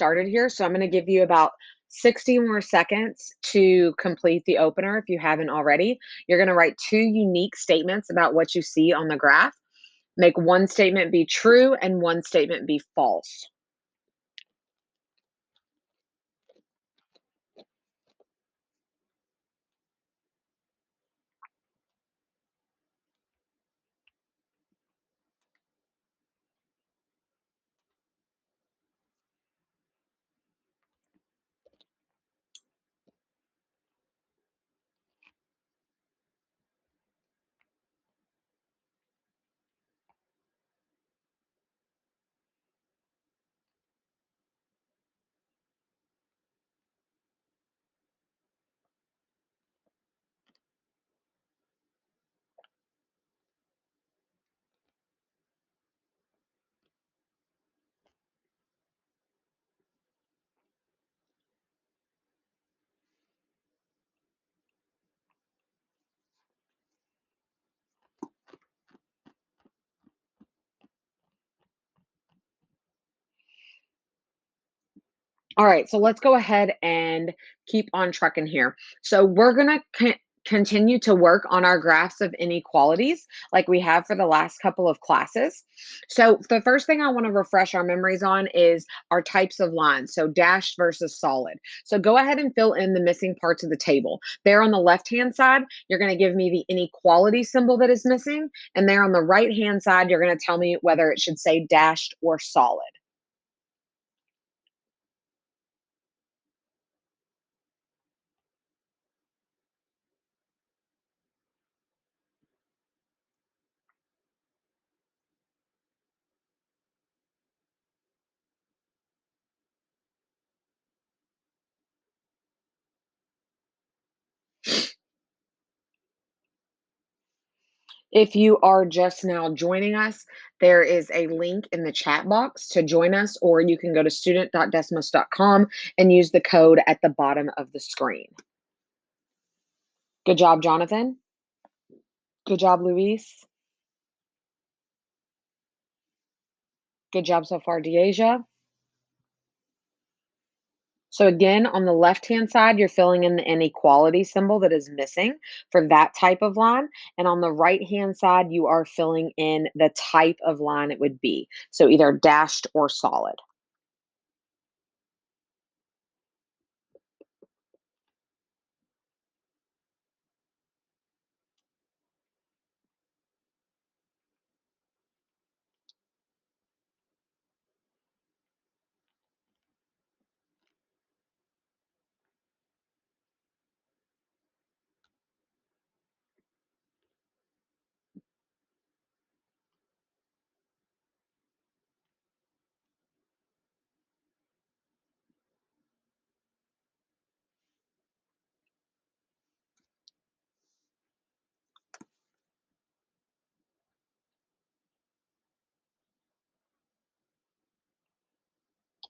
started here. So I'm going to give you about 60 more seconds to complete the opener if you haven't already. You're going to write two unique statements about what you see on the graph. Make one statement be true and one statement be false. All right, so let's go ahead and keep on trucking here. So we're going to continue to work on our graphs of inequalities like we have for the last couple of classes. So the first thing I want to refresh our memories on is our types of lines, so dashed versus solid. So go ahead and fill in the missing parts of the table. There on the left-hand side, you're going to give me the inequality symbol that is missing, and there on the right-hand side, you're going to tell me whether it should say dashed or solid. If you are just now joining us, there is a link in the chat box to join us, or you can go to student.desmos.com and use the code at the bottom of the screen. Good job, Jonathan. Good job, Luis. Good job so far, Deasia. So again, on the left-hand side, you're filling in the inequality symbol that is missing for that type of line. And on the right-hand side, you are filling in the type of line it would be. So either dashed or solid.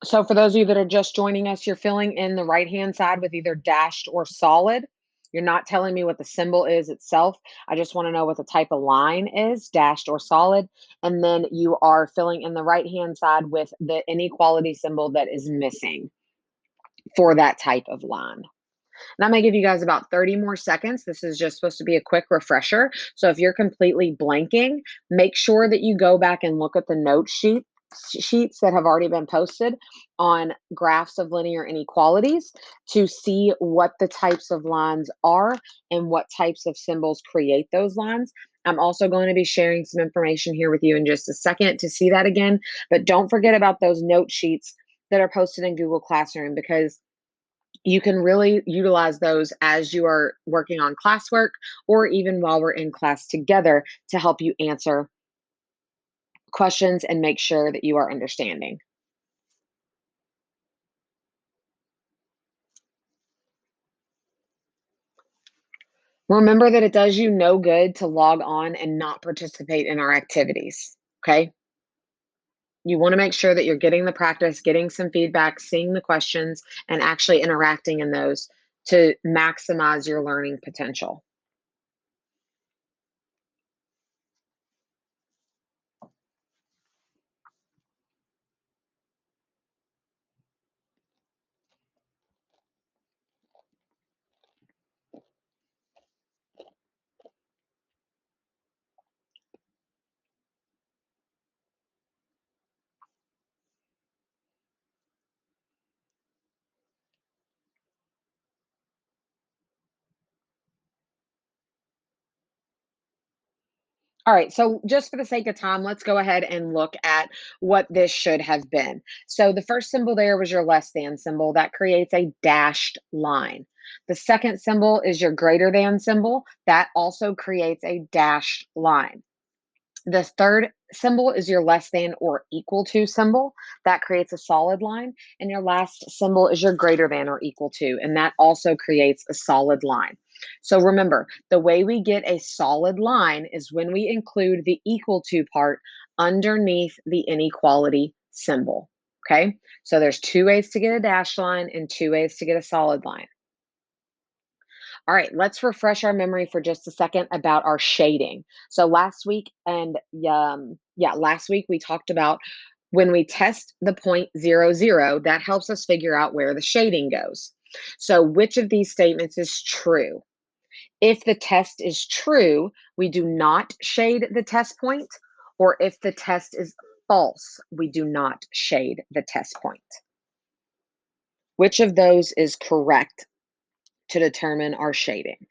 So for those of you that are just joining us, you're filling in the right-hand side with either dashed or solid. You're not telling me what the symbol is itself. I just want to know what the type of line is, dashed or solid. And then you are filling in the right-hand side with the inequality symbol that is missing for that type of line. And I'm going to give you guys about 30 more seconds. This is just supposed to be a quick refresher. So if you're completely blanking, make sure that you go back and look at the note sheets that have already been posted on graphs of linear inequalities to see what the types of lines are and what types of symbols create those lines. I'm also going to be sharing some information here with you in just a second to see that again. But don't forget about those note sheets that are posted in Google Classroom, because you can really utilize those as you are working on classwork or even while we're in class together to help you answer questions and make sure that you are understanding. Remember that it does you no good to log on and not participate in our activities, okay? You want to make sure that you're getting the practice, getting some feedback, seeing the questions, and actually interacting in those to maximize your learning potential. All right, so just for the sake of time, let's go ahead and look at what this should have been. So the first symbol there was your less than symbol that creates a dashed line. The second symbol is your greater than symbol that also creates a dashed line. The third symbol is your less than or equal to symbol that creates a solid line. And your last symbol is your greater than or equal to, and that also creates a solid line. So remember, the way we get a solid line is when we include the equal to part underneath the inequality symbol. Okay, so there's two ways to get a dashed line and two ways to get a solid line. All right, let's refresh our memory for just a second about our shading. So last week and yeah, last week we talked about when we test the point 0, 0, that helps us figure out where the shading goes. So which of these statements is true? If the test is true, we do not shade the test point, or if the test is false, we do not shade the test point. Which of those is correct to determine our shading?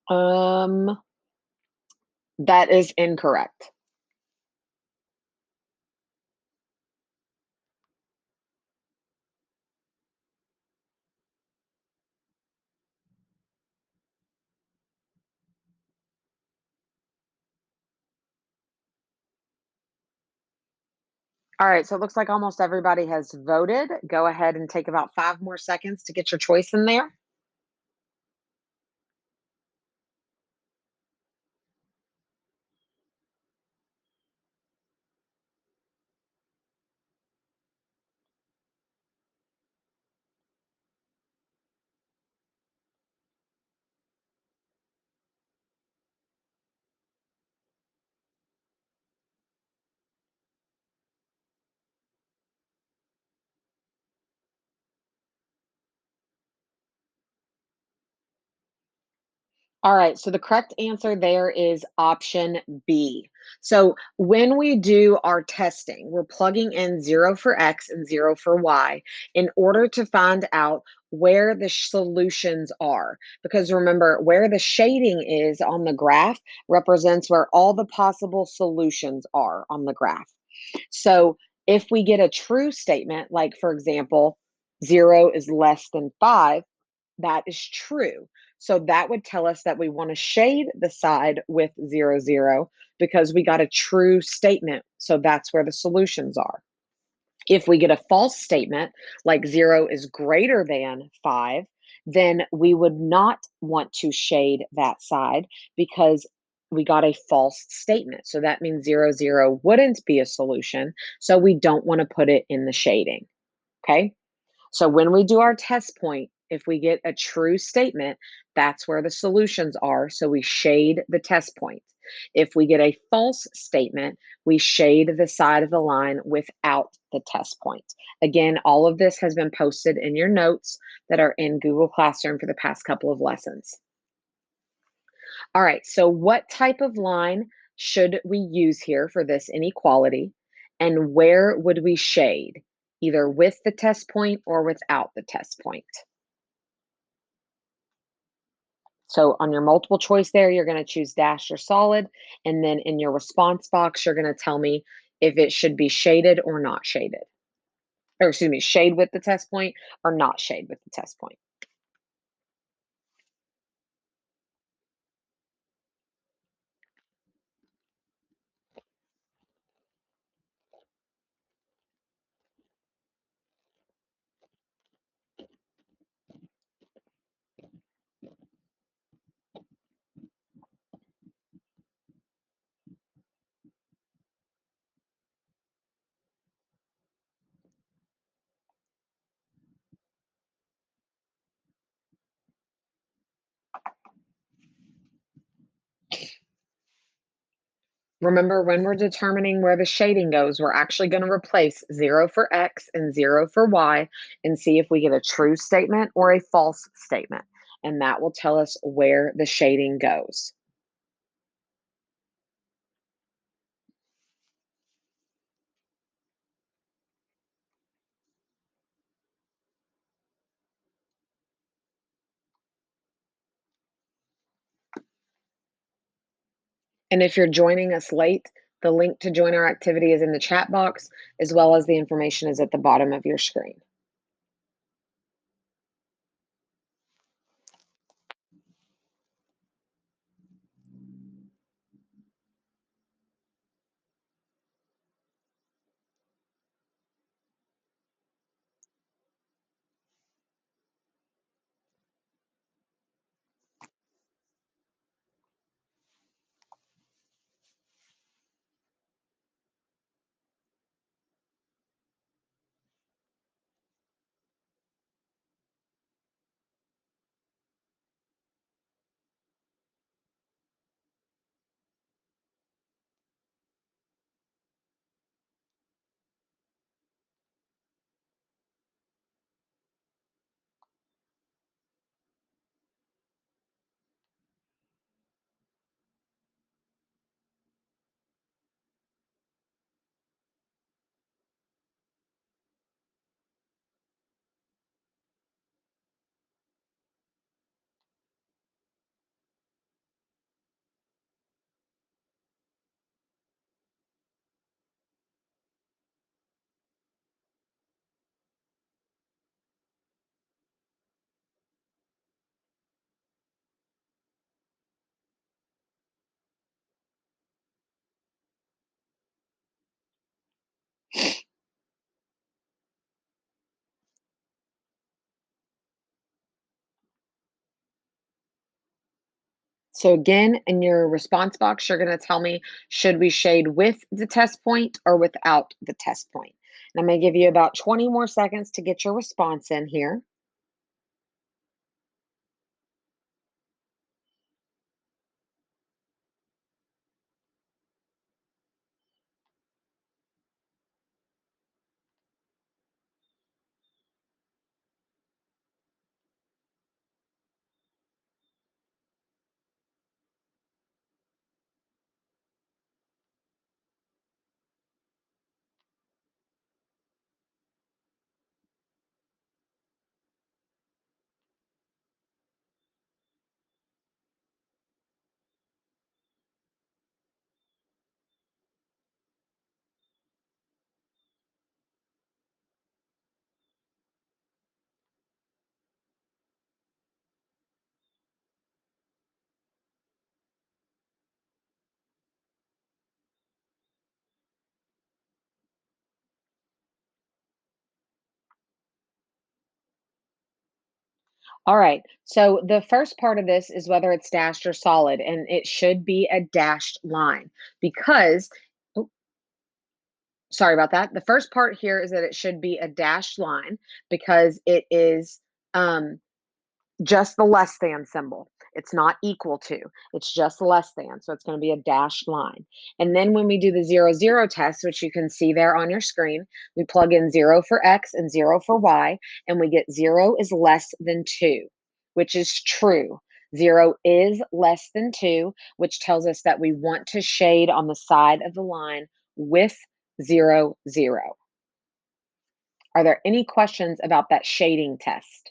Um, that is incorrect. All right, so it looks like almost everybody has voted. Go ahead and take about 5 more seconds to get your choice in there. All right, so the correct answer there is option B. So when we do our testing, we're plugging in 0 for X and 0 for Y in order to find out where the solutions are. Because remember, where the shading is on the graph represents where all the possible solutions are on the graph. So if we get a true statement, like for example, 0 is less than 5, that is true. So that would tell us that we want to shade the side with 0, 0 because we got a true statement. So that's where the solutions are. If we get a false statement, like 0 is greater than 5, then we would not want to shade that side because we got a false statement. So that means 0, 0 wouldn't be a solution. So we don't want to put it in the shading. Okay. So when we do our test point, if we get a true statement, that's where the solutions are. So we shade the test point. If we get a false statement, we shade the side of the line without the test point. Again, all of this has been posted in your notes that are in Google Classroom for the past couple of lessons. All right, so what type of line should we use here for this inequality? And where would we shade, either with the test point or without the test point? So on your multiple choice there, you're going to choose dash or solid. And then in your response box, you're going to tell me if it should be shaded or not shaded. Or excuse me, shade with the test point or not shade with the test point. Remember, when we're determining where the shading goes, we're actually going to replace 0 for X and 0 for Y and see if we get a true statement or a false statement. And that will tell us where the shading goes. And if you're joining us late, the link to join our activity is in the chat box, as well as the information is at the bottom of your screen. So again, in your response box, you're going to tell me, should we shade with the test point or without the test point? And I'm going to give you about 20 more seconds to get your response in here. All right. So the first part of this is whether it's dashed or solid, and it should be a dashed line because, oh, sorry about that. The first part here is that it should be a dashed line because it is just the less than symbol. It's not equal to, it's just less than. So it's going to be a dashed line. And then when we do the 0, 0 test, which you can see there on your screen, we plug in 0 for X and 0 for Y, and we get 0 is less than 2, which is true. 0 is less than 2, which tells us that we want to shade on the side of the line with 0, 0. Are there any questions about that shading test?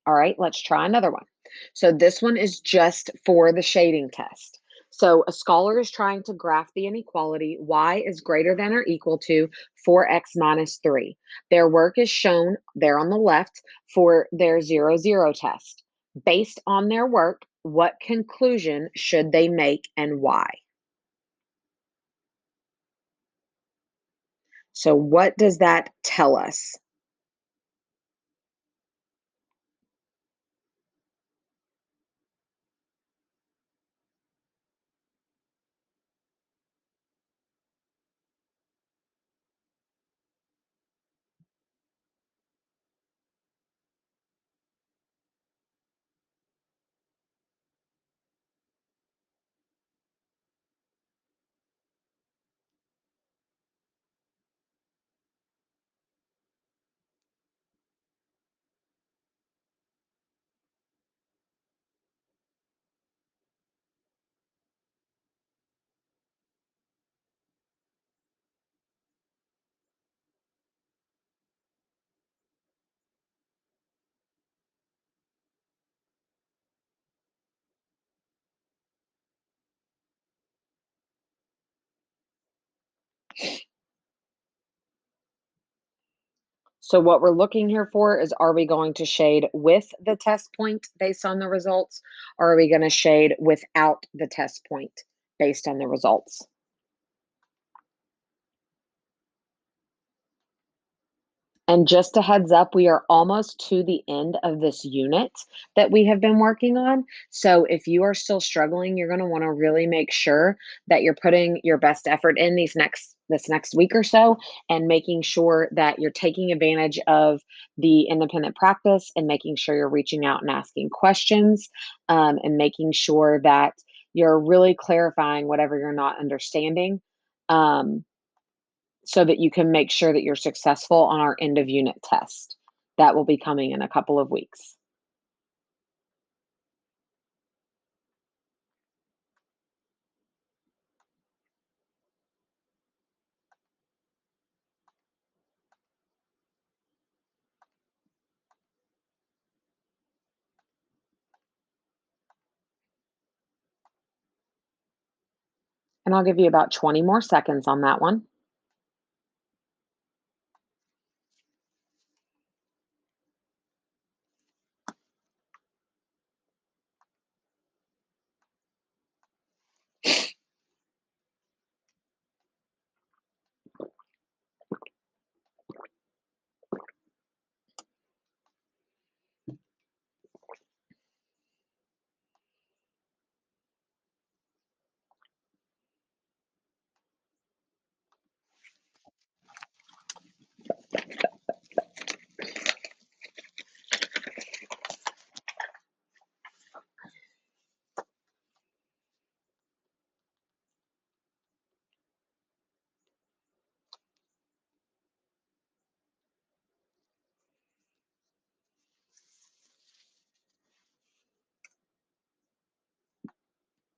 All right, let's try another one. So this one is just for the shading test. So a scholar is trying to graph the inequality y is greater than or equal to 4x minus 3. Their work is shown there on the left for their 0, 0 test. Based on their work, what conclusion should they make and why? So what does that tell us? So what we're looking here for is, are we going to shade with the test point based on the results, or are we going to shade without the test point based on the results? And just a heads up, we are almost to the end of this unit that we have been working on. So if you are still struggling, you're going to want to really make sure that you're putting your best effort in this next week or so, and making sure that you're taking advantage of the independent practice, and making sure you're reaching out and asking questions, and making sure that you're really clarifying whatever you're not understanding. Um, so that you can make sure that you're successful on our end of unit test. That will be coming in a couple of weeks. And I'll give you about 20 more seconds on that one.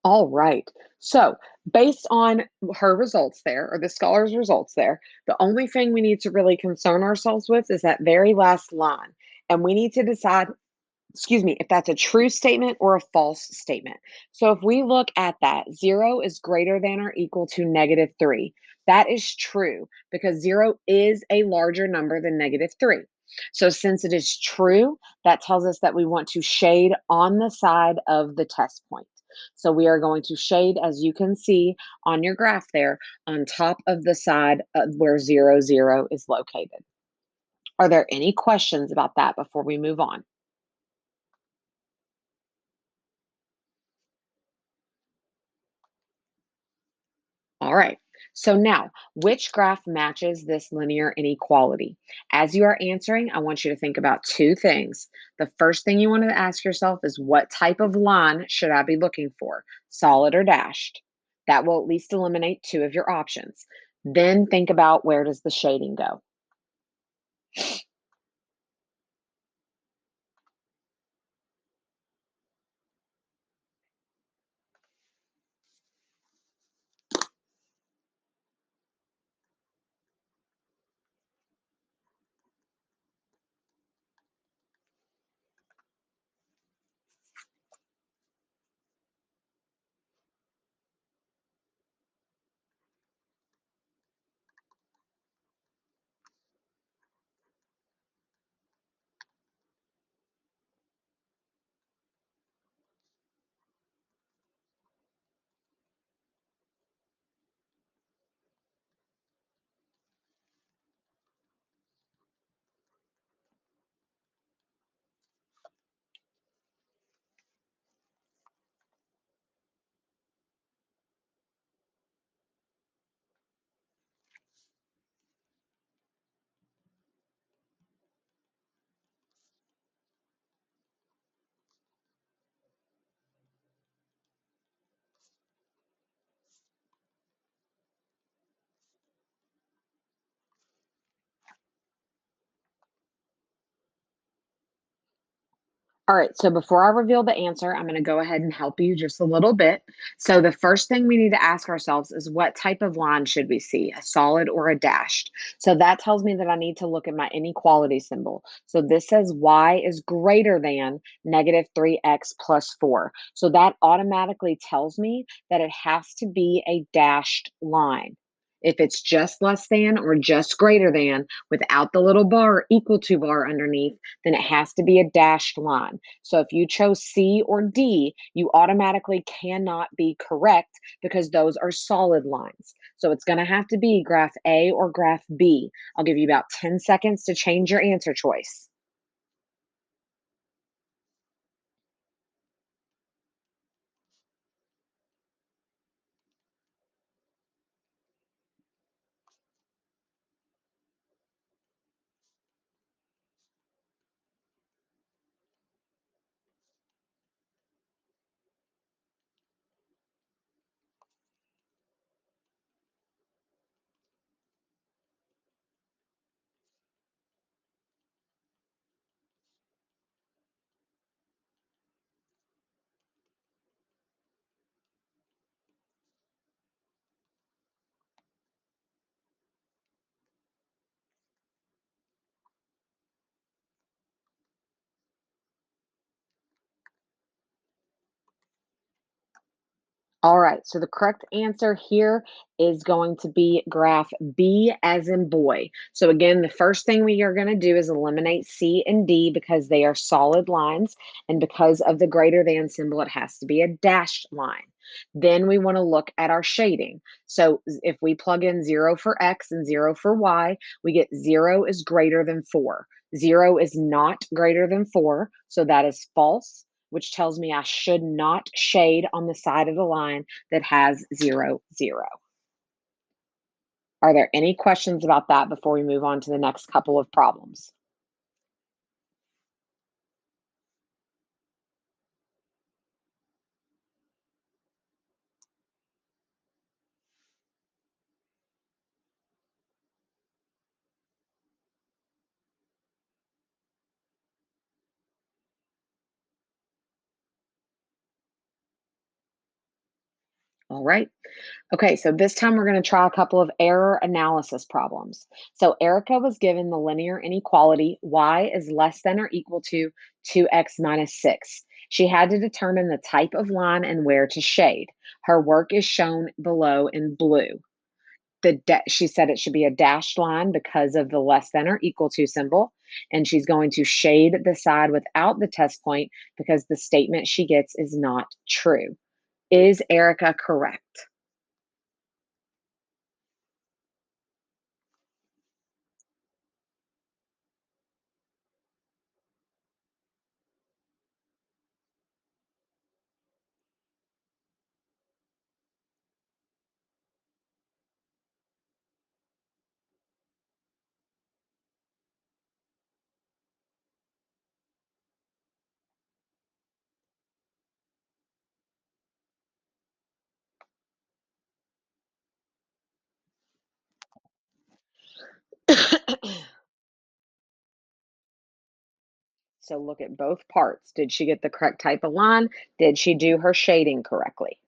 All right. So, based on her results there, or the scholar's results there, the only thing we need to really concern ourselves with is that very last line. And we need to decide, excuse me, if that's a true statement or a false statement. So if we look at that, 0 is greater than or equal to -3. That is true because 0 is a larger number than -3. So since it is true, that tells us that we want to shade on the side of the test point. So we are going to shade, as you can see on your graph there, on top of the side of where 0, 0 is located. Are there any questions about that before we move on? All right. So now, which graph matches this linear inequality? As you are answering, I want you to think about two things. The first thing you want to ask yourself is, what type of line should I be looking for? Solid or dashed? That will at least eliminate two of your options. Then think about, where does the shading go? All right, so before I reveal the answer, I'm going to go ahead and help you just a little bit. So, the first thing we need to ask ourselves is, what type of line should we see, a solid or a dashed? So, that tells me that I need to look at my inequality symbol. So, this says y is greater than -3x plus 4. So, that automatically tells me that it has to be a dashed line. If it's just less than or just greater than without the little bar, equal to bar underneath, then it has to be a dashed line. So if you chose C or D, you automatically cannot be correct because those are solid lines. So it's going to have to be graph A or graph B. I'll give you about 10 seconds to change your answer choice. All right, so the correct answer here is going to be graph B as in boy. So again, the first thing we are going to do is eliminate C and D because they are solid lines, and because of the greater than symbol, it has to be a dashed line. Then we want to look at our shading. So if we plug in 0 for X and 0 for Y, we get 0 is greater than 4. 0 is not greater than 4, so that is false, which tells me I should not shade on the side of the line that has 0, 0. Are there any questions about that before we move on to the next couple of problems? All right. Okay, so this time we're going to try a couple of error analysis problems. So Erica was given the linear inequality y is less than or equal to 2x minus 6. She had to determine the type of line and where to shade. Her work is shown below in blue. She said it should be a dashed line because of the less than or equal to symbol, and she's going to shade the side without the test point because the statement she gets is not true. Is Erica correct? So look at both parts. Did she get the correct type of line? Did she do her shading correctly?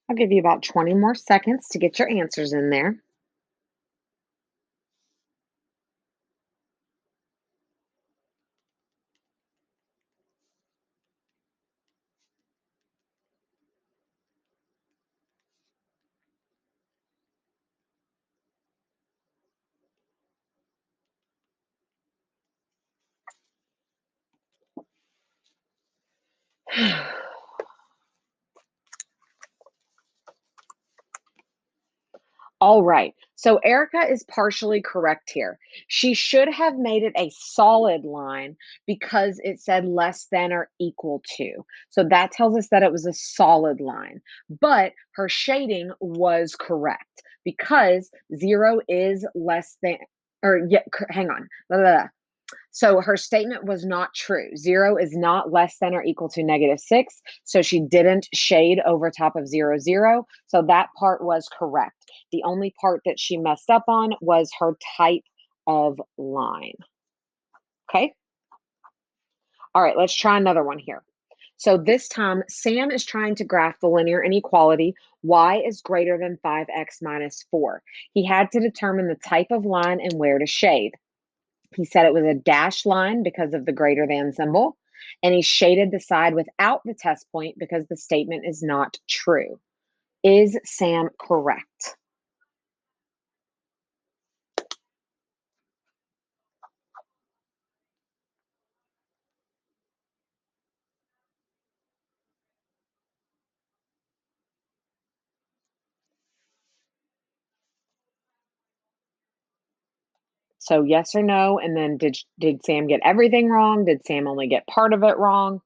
I'll give you about 20 more seconds to get your answers in there. All right. So Erica is partially correct here. She should have made it a solid line because it said less than or equal to. So that tells us that it was a solid line. But her shading was correct because 0 is less than, or yeah, hang on. Blah, blah, blah. So her statement was not true. 0 is not less than or equal to -6. So she didn't shade over top of 0, 0. So that part was correct. The only part that she messed up on was her type of line. Okay. All right, let's try another one here. So this time, Sam is trying to graph the linear inequality y is greater than 5x minus 4. He had to determine the type of line and where to shade. He said it was a dashed line because of the greater than symbol, and he shaded the side without the test point because the statement is not true. Is Sam correct? So yes or no, and then did Sam get everything wrong? Did Sam only get part of it wrong?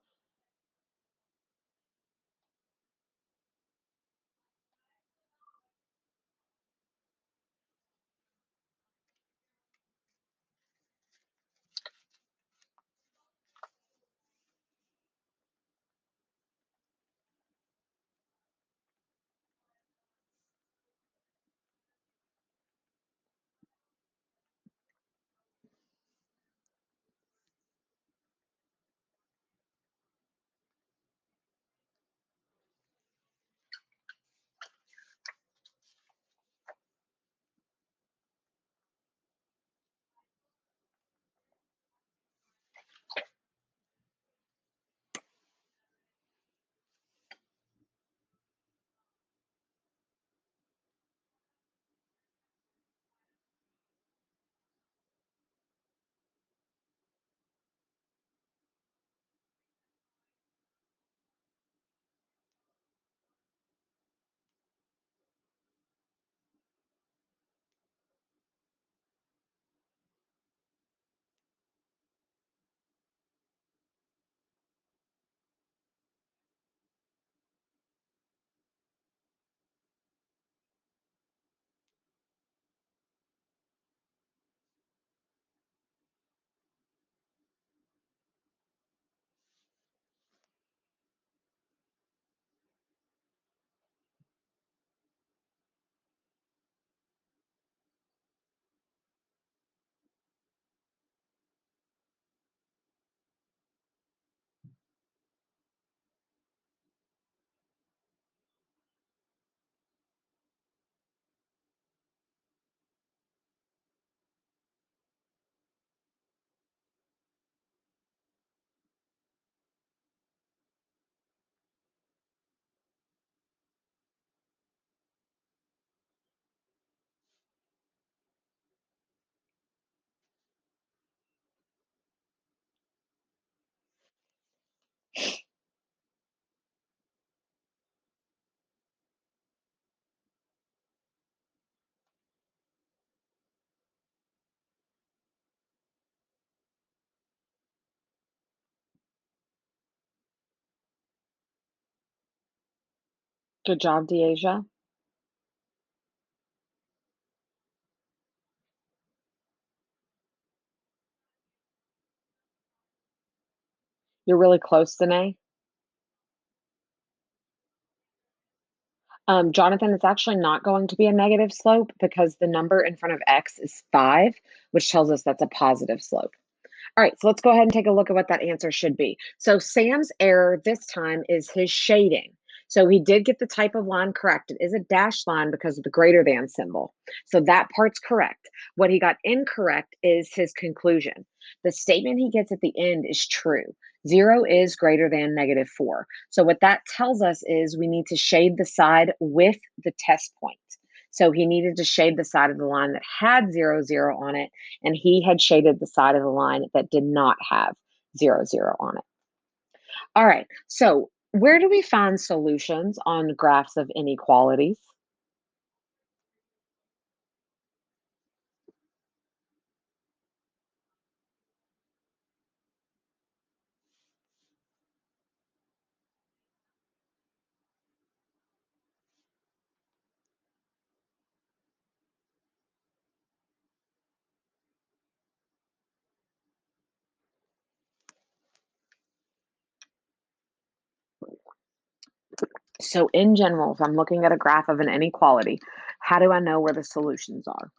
Good job, Deasia. You're really close, Danae. Jonathan, it's actually not going to be a negative slope because the number in front of x is 5, which tells us that's a positive slope. All right, so let's go ahead and take a look at what that answer should be. So Sam's error this time is his shading. So he did get the type of line correct. It is a dashed line because of the greater than symbol. So that part's correct. What he got incorrect is his conclusion. The statement he gets at the end is true. 0 is greater than -4. So what that tells us is we need to shade the side with the test point. So he needed to shade the side of the line that had 0, 0 on it, and he had shaded the side of the line that did not have 0, 0 on it. All right. So, where do we find solutions on graphs of inequalities? So, in general, if I'm looking at a graph of an inequality, how do I know where the solutions are?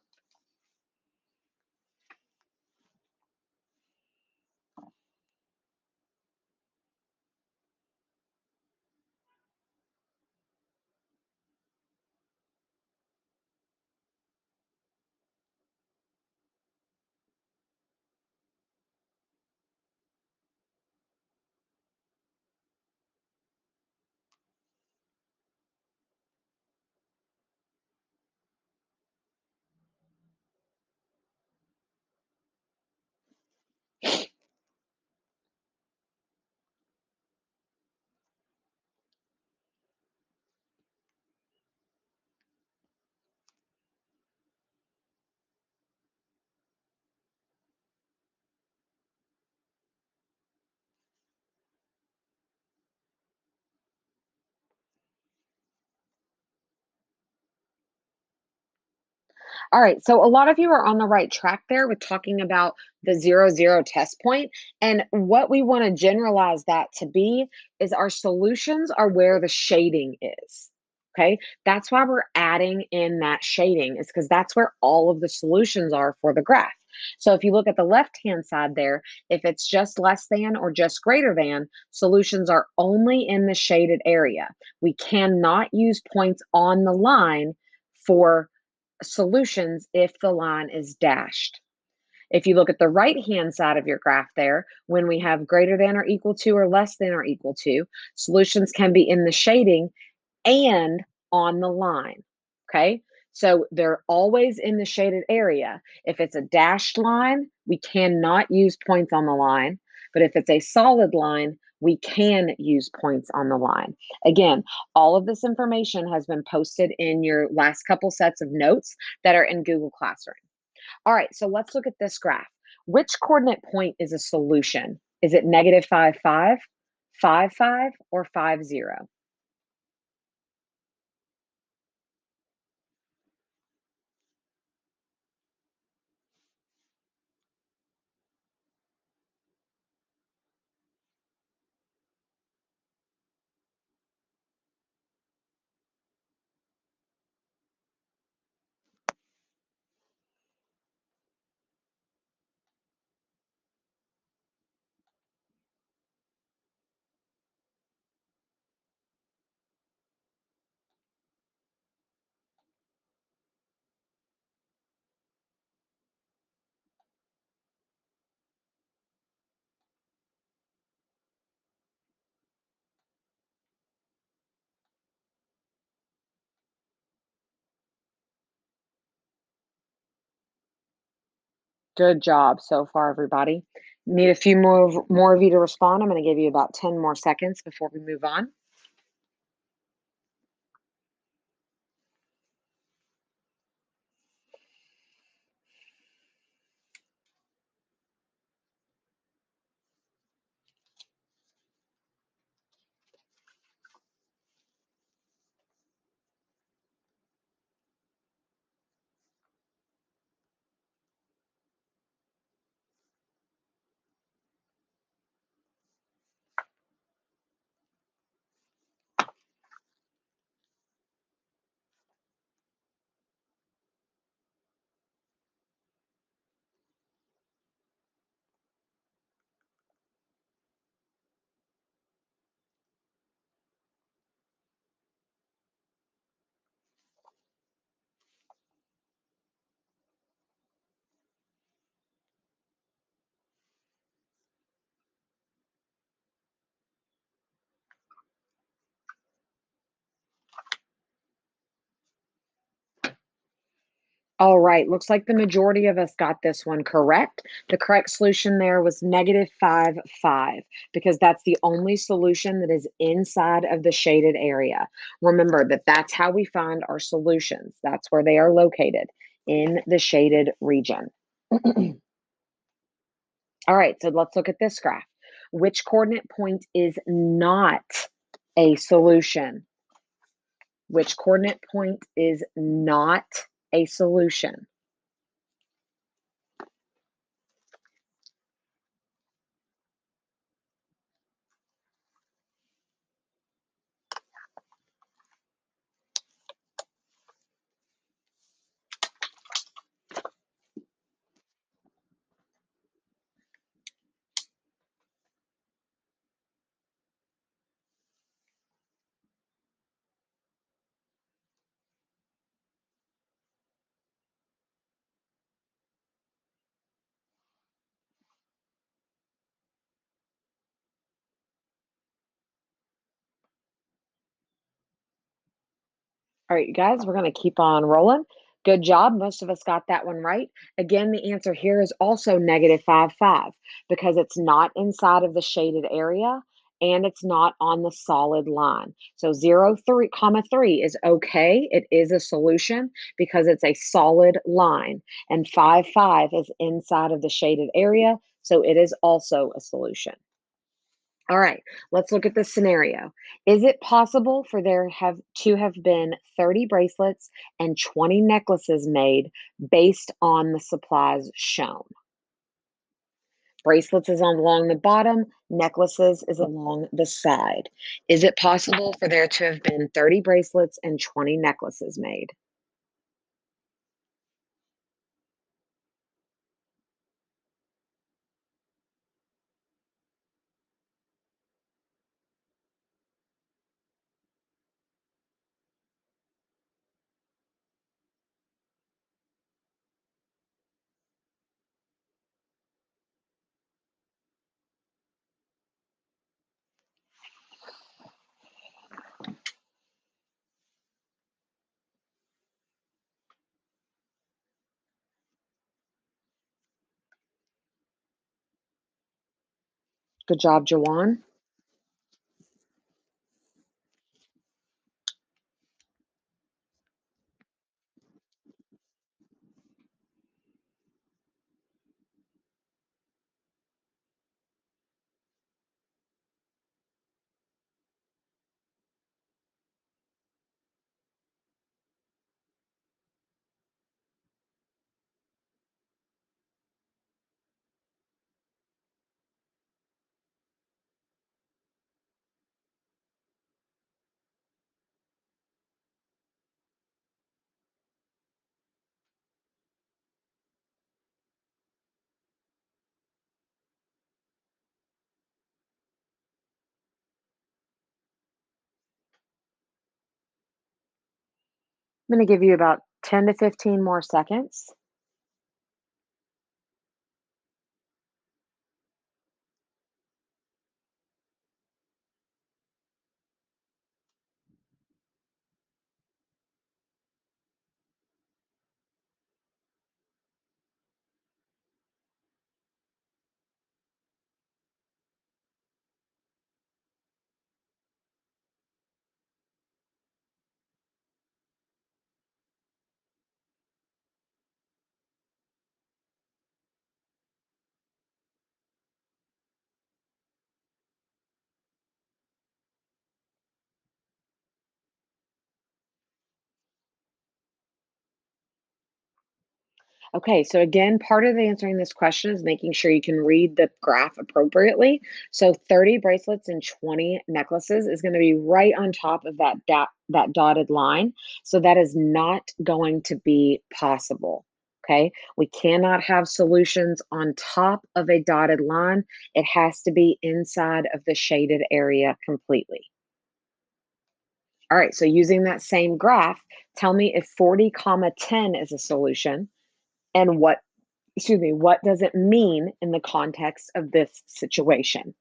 All right, so a lot of you are on the right track there with talking about the 0, 0 test point. And what we want to generalize that to be is our solutions are where the shading is. Okay, that's why we're adding in that shading, is because that's where all of the solutions are for the graph. So if you look at the left hand side there, if it's just less than or just greater than, solutions are only in the shaded area. We cannot use points on the line for solutions if the line is dashed. If you look at the right hand side of your graph there, when we have greater than or equal to or less than or equal to, solutions can be in the shading and on the line. Okay. So they're always in the shaded area. If it's a dashed line, we cannot use points on the line. But if it's a solid line, we can use points on the line. Again, all of this information has been posted in your last couple sets of notes that are in Google Classroom. All right, so let's look at this graph. Which coordinate point is a solution? Is it negative 5, 5, 5, 5, or 5, 0? Good job so far, everybody. Need a few more of you to respond. I'm going to give you about 10 more seconds before we move on. All right, looks like the majority of us got this one correct. The correct solution there was negative 5, 5, because that's the only solution that is inside of the shaded area. Remember that that's how we find our solutions. That's where they are located, in the shaded region. All right, so let's look at this graph. Which coordinate point is not a solution? Which coordinate point is not a solution? All right, you guys, we're going to keep on rolling. Good job. Most of us got that one right. Again, the answer here is also negative 5, 5 because it's not inside of the shaded area and it's not on the solid line. So 0, 3, comma 3 is okay. It is a solution because it's a solid line. And 5, 5 is inside of the shaded area. So it is also a solution. All right, let's look at the scenario. Is it possible for there have to have been 30 bracelets and 20 necklaces made based on the supplies shown? Bracelets is on along the bottom, necklaces is along the side. Is it possible for there to have been 30 bracelets and 20 necklaces made? Good job, Jawan. I'm going to give you about 10 to 15 more seconds. Okay, so again, part of answering this question is making sure you can read the graph appropriately. So 30 bracelets and 20 necklaces is going to be right on top of that dotted line. So that is not going to be possible. Okay, we cannot have solutions on top of a dotted line. It has to be inside of the shaded area completely. All right, so using that same graph, tell me if 40 comma 10 is a solution and what does it mean in the context of this situation?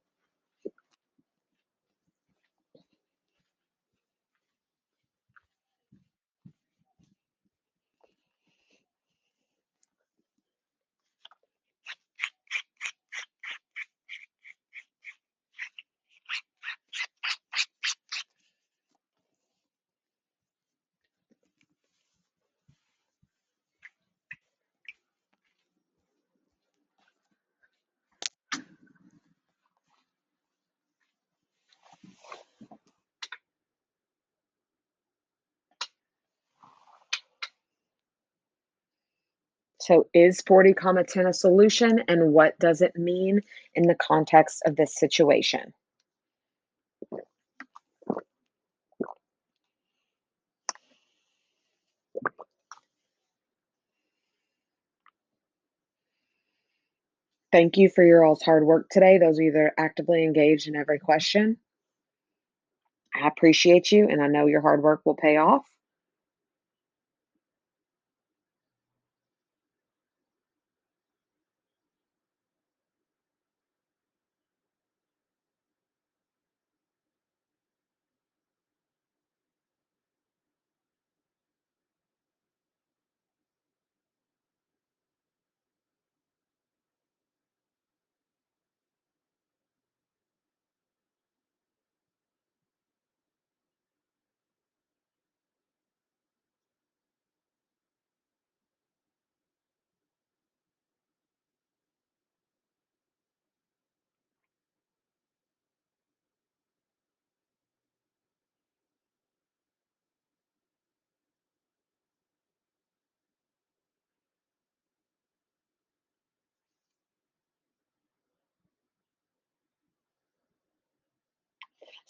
So is 40 comma 10 a solution, and what does it mean in the context of this situation? Thank you for your all's hard work today. Those of you that are actively engaged in every question. I appreciate you, and I know your hard work will pay off.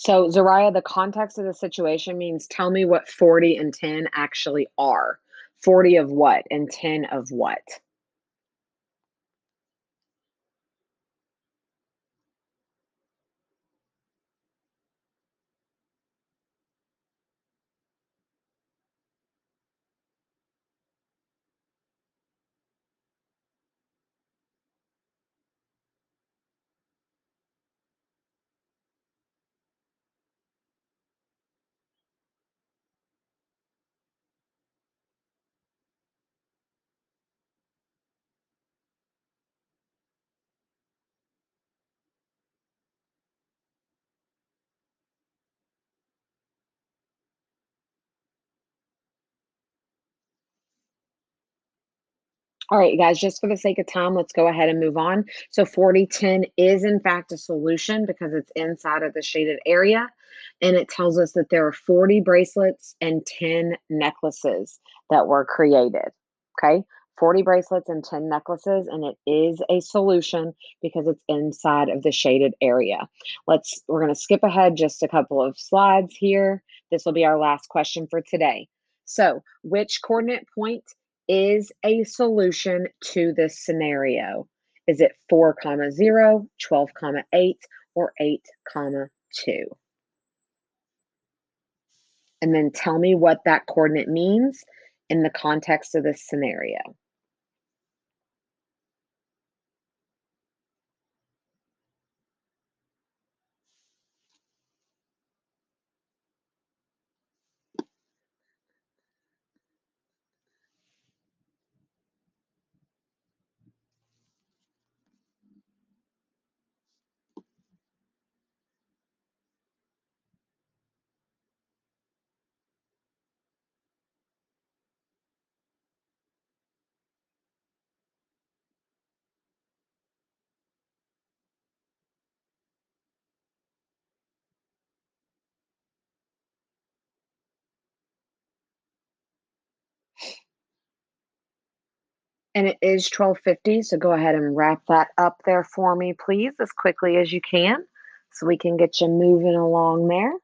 So, Zariah, the context of the situation means tell me what 40 and 10 actually are. 40 of what and 10 of what? All right, you guys, just for the sake of time, let's go ahead and move on. So 4010 is in fact a solution because it's inside of the shaded area. And it tells us that there are 40 bracelets and 10 necklaces that were created. Okay. 40 bracelets and 10 necklaces, and it is a solution because it's inside of the shaded area. We're going to skip ahead just a couple of slides here. This will be our last question for today. So, which coordinate point is a solution to this scenario? Is it 4 comma 0, 12 comma 8, or 8 comma 2? And then tell me what that coordinate means in the context of this scenario. And it is 12:50, so go ahead and wrap that up there for me, please, as quickly as you can, so we can get you moving along there.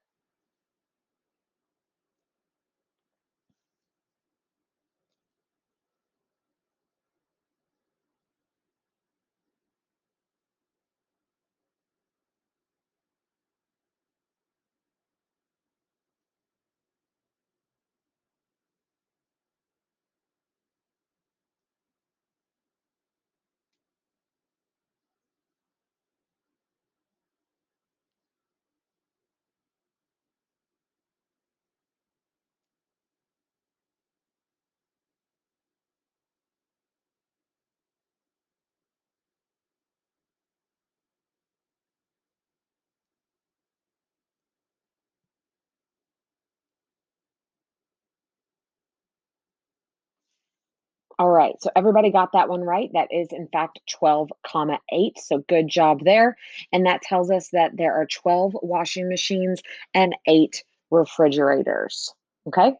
All right, so everybody got that one right. That is, in fact, 12 comma 8. So good job there. And that tells us that there are 12 washing machines and 8 refrigerators. Okay.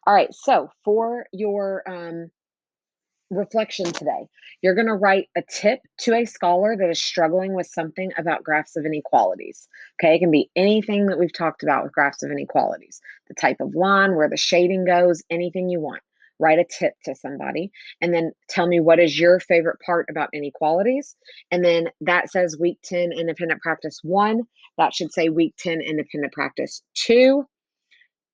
All right. So for your reflection today. You're going to write a tip to a scholar that is struggling with something about graphs of inequalities. Okay, it can be anything that we've talked about with graphs of inequalities, the type of line, where the shading goes, anything you want. Write a tip to somebody and then tell me what is your favorite part about inequalities. And then that says week 10 independent practice 1. That should say week 10 independent practice 2.